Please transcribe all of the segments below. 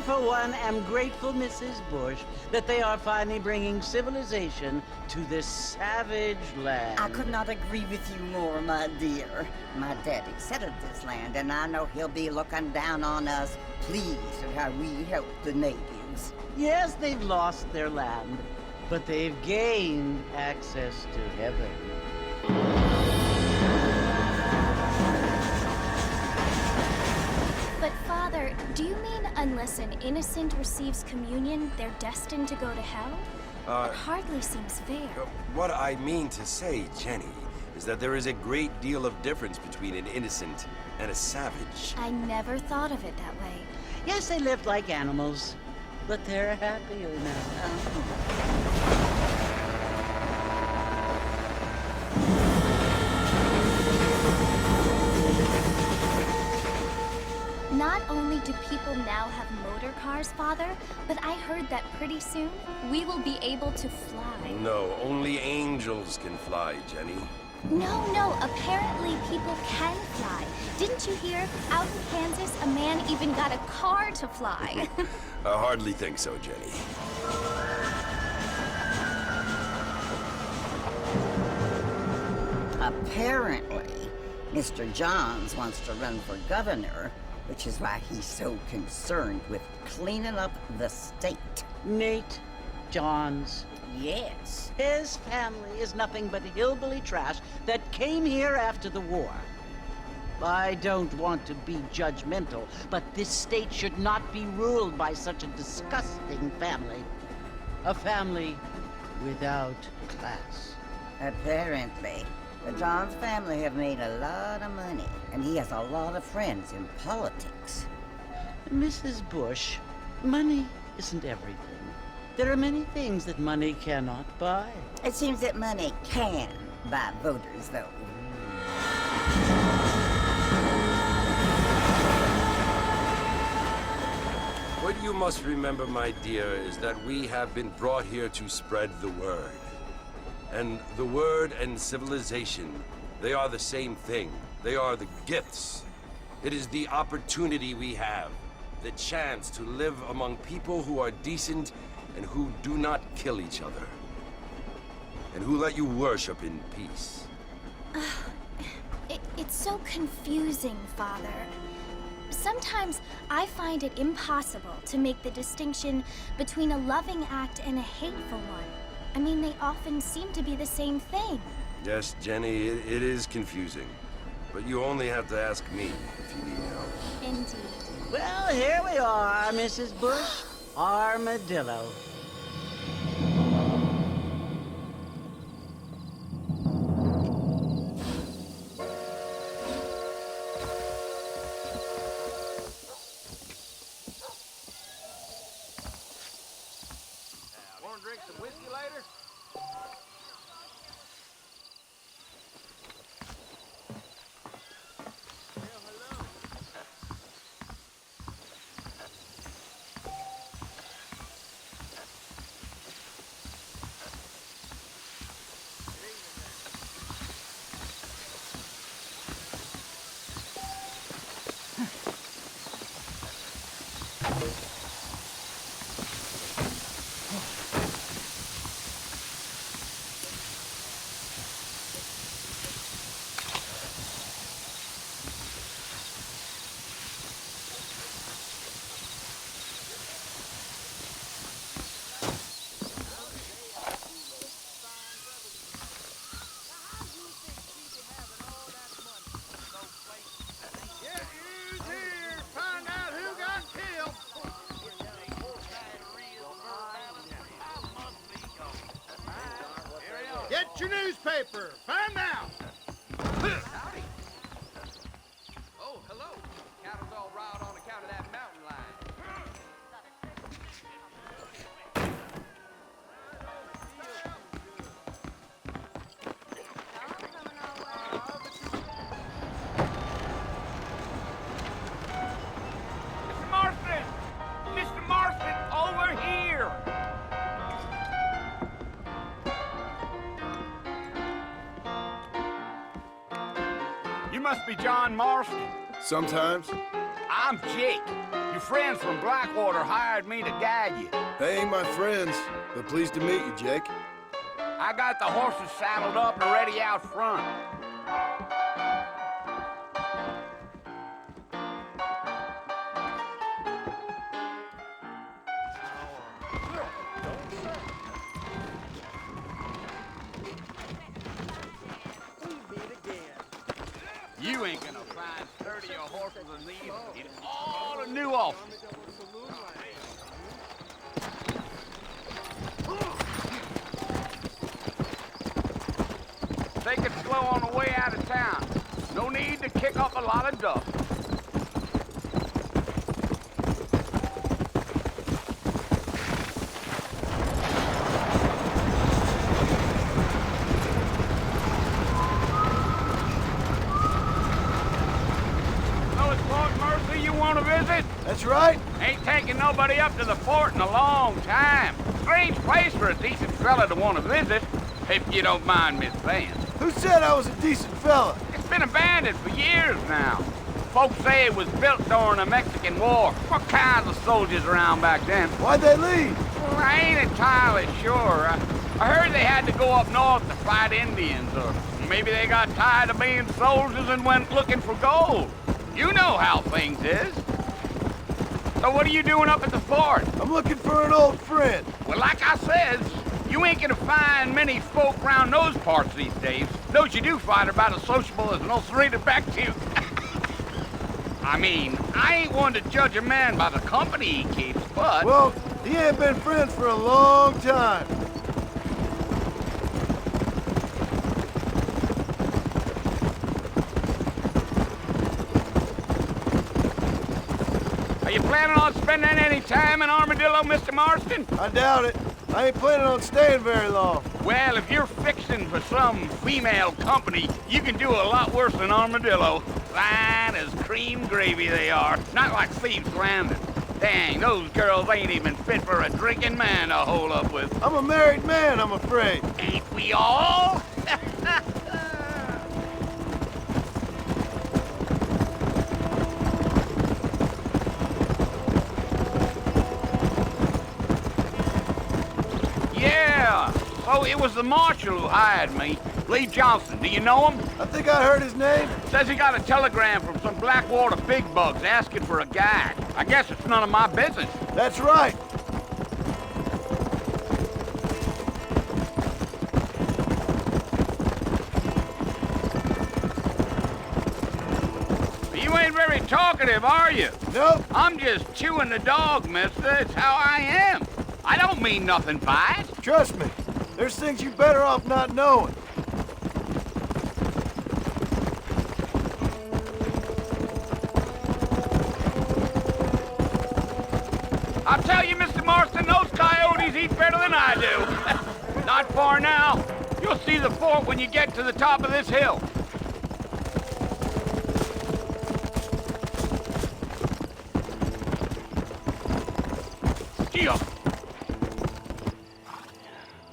for one, am grateful, Mrs. Bush, that they are finally bringing civilization to this savage land. I could not agree with you more, my dear. My daddy settled this land, and I know he'll be looking down on us, pleased at how we help the natives. Yes, they've lost their land, but they've gained access to heaven. But Father, do you mean unless an innocent receives communion, they're destined to go to hell? That hardly seems fair. What I mean to say, Jenny, is that there is a great deal of difference between an innocent and a savage. I never thought of it that way. Yes, they lived like animals, but they're happier now. Not only do people now have motor cars, Father, but I heard that pretty soon we will be able to fly. No, only angels can fly, Jenny. No, apparently people can fly. Didn't you hear? Out in Kansas, a man even got a car to fly. I hardly think so, Jenny. Apparently, Mr. Johns wants to run for governor, which is why he's so concerned with cleaning up the state. Nate Johns. Yes. His family is nothing but hillbilly trash that came here after the war. I don't want to be judgmental, but this state should not be ruled by such a disgusting family. A family without class. Apparently. The Johns family have made a lot of money, and he has a lot of friends in politics. Mrs. Bush, money isn't everything. There are many things that money cannot buy. It seems that money can buy voters, though. What you must remember, my dear, is that we have been brought here to spread the word. And the word and civilization, they are the same thing. They are the gifts. It is the opportunity we have, the chance to live among people who are decent and who do not kill each other, and who let you worship in peace. It's so confusing, Father. Sometimes I find it impossible to make the distinction between a loving act and a hateful one. I mean, they often seem to be the same thing. Yes, Jenny, it is confusing. But you only have to ask me if you need help. Indeed. Well, here we are, Mrs. Bush. Armadillo. Want to drink some whiskey later? Get your newspaper. Find out. Howdy. Oh, hello. Cattle's all riled on account of that mountain lion. Mr. Marston! Mr. Marston, over here! You must be John Marston. Sometimes. I'm Jake. Your friends from Blackwater hired me to guide you. They ain't my friends, but pleased to meet you, Jake. I got the horses saddled up and ready out front. You ain't gonna find sturdier horses than these in all of New Austin. Take it slow on the way out of town. No need to kick up a lot of dust. That's right. Ain't taking nobody up to the fort in a long time. Strange place for a decent fella to want to visit, if you don't mind me saying. Who said I was a decent fella? It's been abandoned for years now. Folks say it was built during the Mexican War. What kinds of soldiers around back then? Why'd they leave? Well, I ain't entirely sure. I heard they had to go up north to fight Indians, or maybe they got tired of being soldiers and went looking for gold. You know how things is. So what are you doing up at the fort? I'm looking for an old friend. Well, like I says, you ain't gonna find many folk around those parts these days. Those you do find are about as sociable as an old serrated back tooth. I mean, I ain't one to judge a man by the company he keeps, but... Well, he ain't been friends for a long time. Are you planning on spending any time in Armadillo, Mr. Marston? I doubt it. I ain't planning on staying very long. Well, if you're fixing for some female company, you can do a lot worse than Armadillo. Fine as cream gravy they are. Not like Thieves Landing. Dang, those girls ain't even fit for a drinking man to hole up with. I'm a married man, I'm afraid. Ain't we all? Yeah, so it was the marshal who hired me. Lee Johnson, do you know him? I think I heard his name. Says he got a telegram from some Blackwater big bugs asking for a guide. I guess it's none of my business. That's right. You ain't very talkative, are you? Nope. I'm just chewing the dog, mister. It's how I am. I don't mean nothing by it. Trust me. There's things you better off not knowing. I'll tell you, Mr. Marston, those coyotes eat better than I do. Not far now. You'll see the fort when you get to the top of this hill. Gee-oh.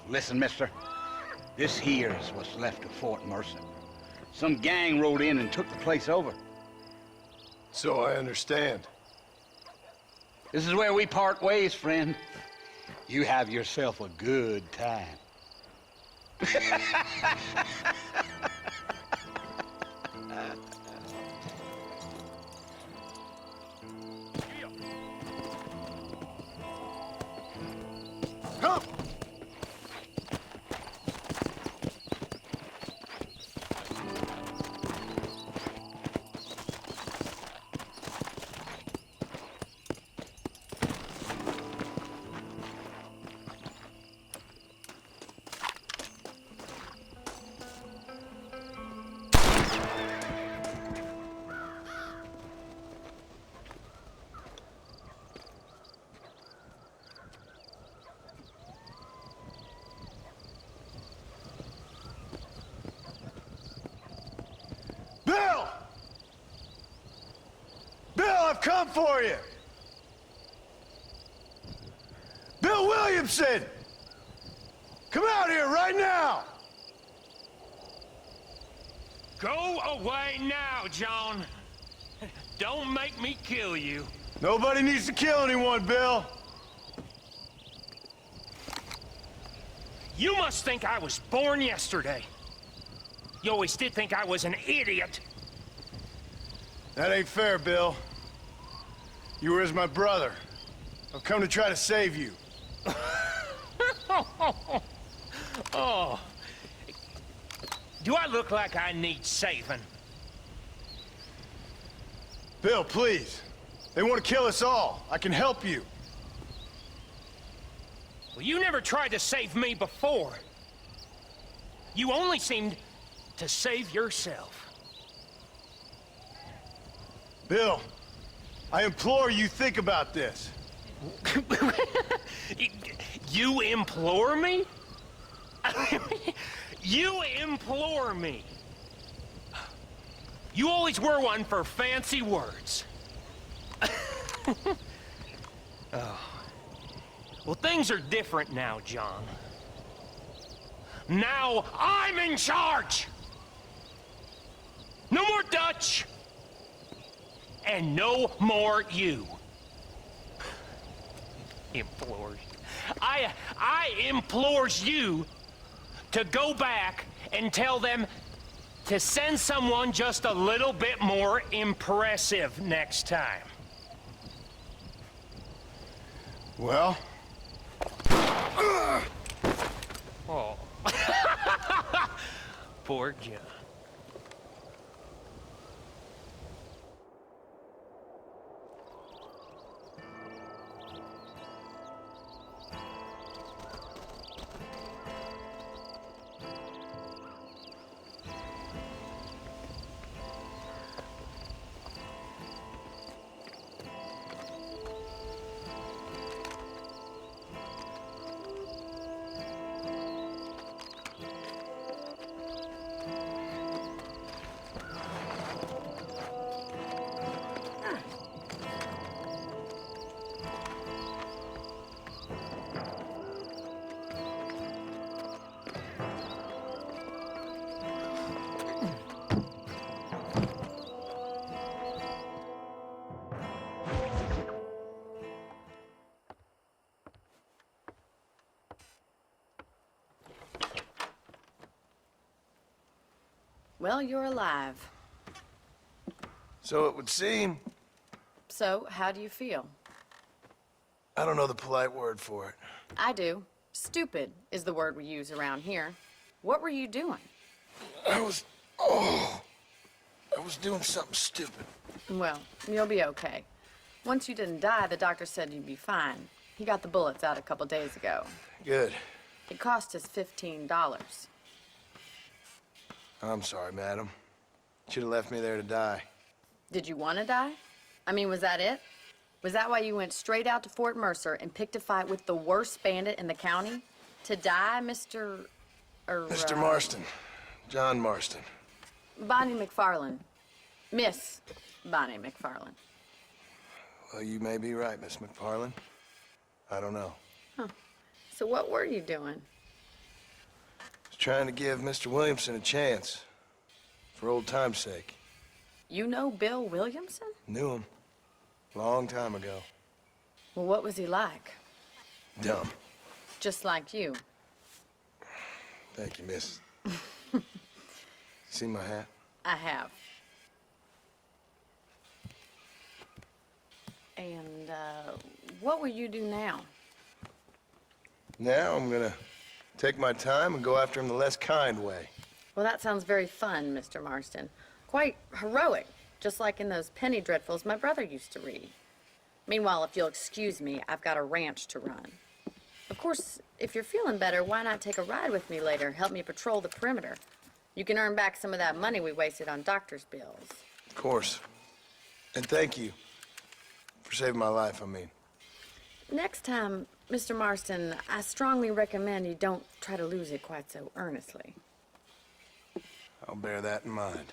Listen, mister. This here is what's left of Fort Mercer. Some gang rode in and took the place over. So I understand. This is where we part ways, friend. You have yourself a good time. Come! Bill! Bill, I've come for you! Bill Williamson! Come out here right now! Go away now, John. Don't make me kill you. Nobody needs to kill anyone, Bill. You must think I was born yesterday. You always did think I was an idiot. That ain't fair, Bill. You were as my brother. I've come to try to save you. Oh. Do I look like I need saving? Bill, please. They want to kill us all. I can help you. Well, you never tried to save me before. You only seemed to save yourself. Bill, I implore you think about this. You implore me? You implore me. You always were one for fancy words. Oh. Well, things are different now, John. Now I'm in charge! No more Dutch! And no more you. Implores. I implores you to go back and tell them to send someone just a little bit more impressive next time. Well? Oh. Poor John. Well, you're alive. So it would seem. So, how do you feel? I don't know the polite word for it. I do. Stupid is the word we use around here. What were you doing? I was doing something stupid. Well, you'll be okay. Once you didn't die, the doctor said you'd be fine. He got the bullets out a couple days ago. Good. It cost us $15. I'm sorry, madam. Should have left me there to die. Did you want to die? I mean, was that it? Was that why you went straight out to Fort Mercer and picked a fight with the worst bandit in the county? To die, Mr. Mr. Marston. John Marston. Bonnie McFarland. Miss Bonnie McFarland. Well, you may be right, Miss McFarland. I don't know. Huh. So what were you doing? Was trying to give Mr. Williamson a chance. For old time's sake. You know Bill Williamson? Knew him. Long time ago. Well, what was he like? Dumb. Just like you. Thank you, miss. See my hat? I have. And, what will you do now? Now I'm gonna take my time and go after him the less kind way. Well, that sounds very fun, Mr. Marston. Quite heroic, just like in those penny dreadfuls my brother used to read. Meanwhile, if you'll excuse me, I've got a ranch to run. Of course, if you're feeling better, why not take a ride with me later? Help me patrol the perimeter. You can earn back some of that money we wasted on doctor's bills. Of course. And thank you for saving my life, I mean. Next time, Mr. Marston, I strongly recommend you don't try to lose it quite so earnestly. I'll bear that in mind.